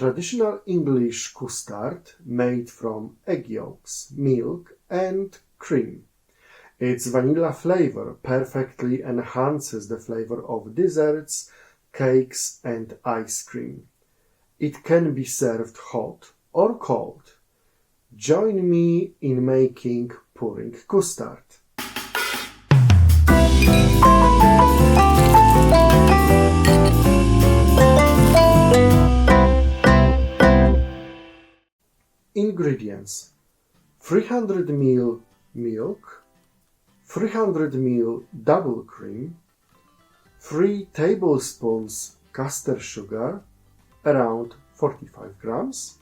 traditional English custard made from egg yolks, milk and cream. Its vanilla flavor perfectly enhances the flavor of desserts, cakes and ice cream. It can be served hot or cold. Join me in making pudding custard. Ingredients: 300 ml milk, 300 ml double cream, 3 tablespoons custard sugar, around 45 grams,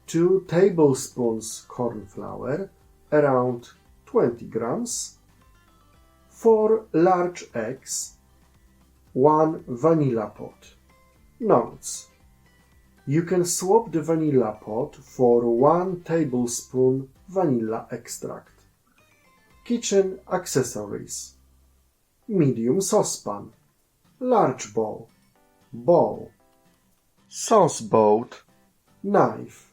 2 tablespoons corn flour, around 20 grams, 4 large eggs, 1 vanilla pot. Notes: you can swap the vanilla pot for 1 tablespoon vanilla extract. Kitchen accessories: medium saucepan, large bowl, sauce bowl, knife,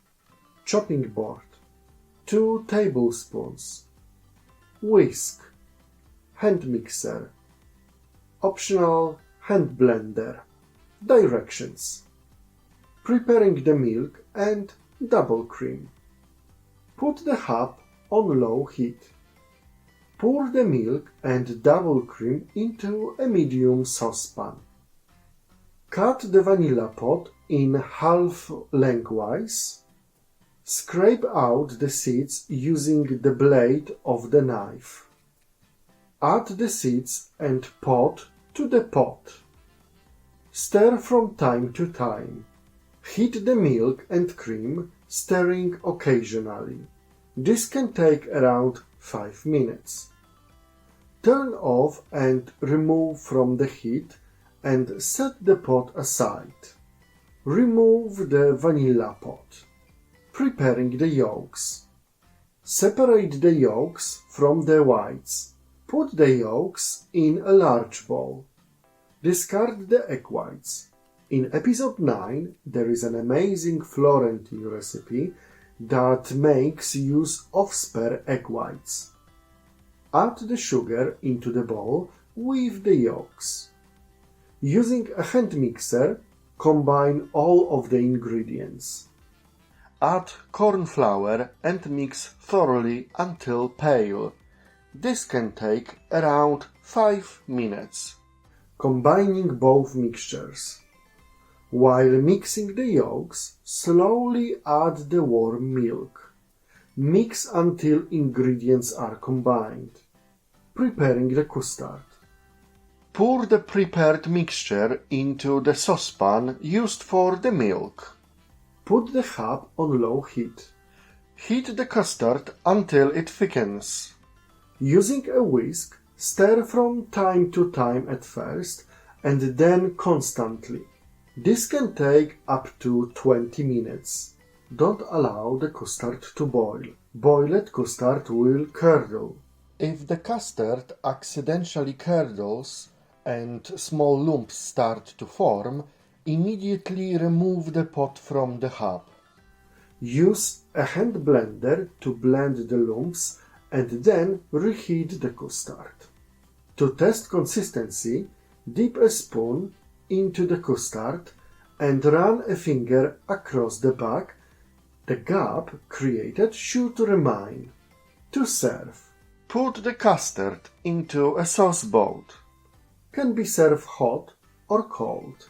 chopping board, 2 tablespoons, whisk, hand mixer, optional hand blender. Directions: preparing the milk and double cream. Put the hob on low heat. Pour the milk and double cream into a medium saucepan. Cut the vanilla pot in half lengthwise. Scrape out the seeds using the blade of the knife. Add the seeds and pot to the pot. Stir from time to time. Heat the milk and cream, stirring occasionally. This can take around 5 minutes. Turn off and remove from the heat and set the pot aside. Remove the vanilla pot. Preparing the yolks. Separate the yolks from the whites. Put the yolks in a large bowl. Discard the egg whites. In episode 9, there is an amazing Florentine recipe that makes use of spare egg whites. Add the sugar into the bowl with the yolks. Using a hand mixer, combine all of the ingredients. Add corn flour and mix thoroughly until pale. This can take around 5 minutes. Combining both mixtures. While mixing the yolks, slowly add the warm milk. Mix until ingredients are combined. Preparing the custard. Pour the prepared mixture into the saucepan used for the milk. Put the hob on low heat. Heat the custard until it thickens. Using a whisk, stir from time to time at first and then constantly. This can take up to 20 minutes. Don't allow the custard to boil. Boiled custard will curdle. If the custard accidentally curdles and small lumps start to form, immediately remove the pot from the hob. Use a hand blender to blend the lumps and then reheat the custard. To test consistency, dip a spoon into the custard and run a finger across the back. The gap created should remain. To serve, put the custard into a sauce bowl. Can be served hot or cold.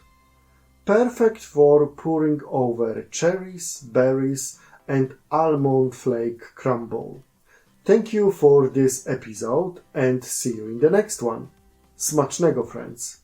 Perfect for pouring over cherries, berries and almond flake crumble. Thank you for this episode and see you in the next one. Smacznego, friends!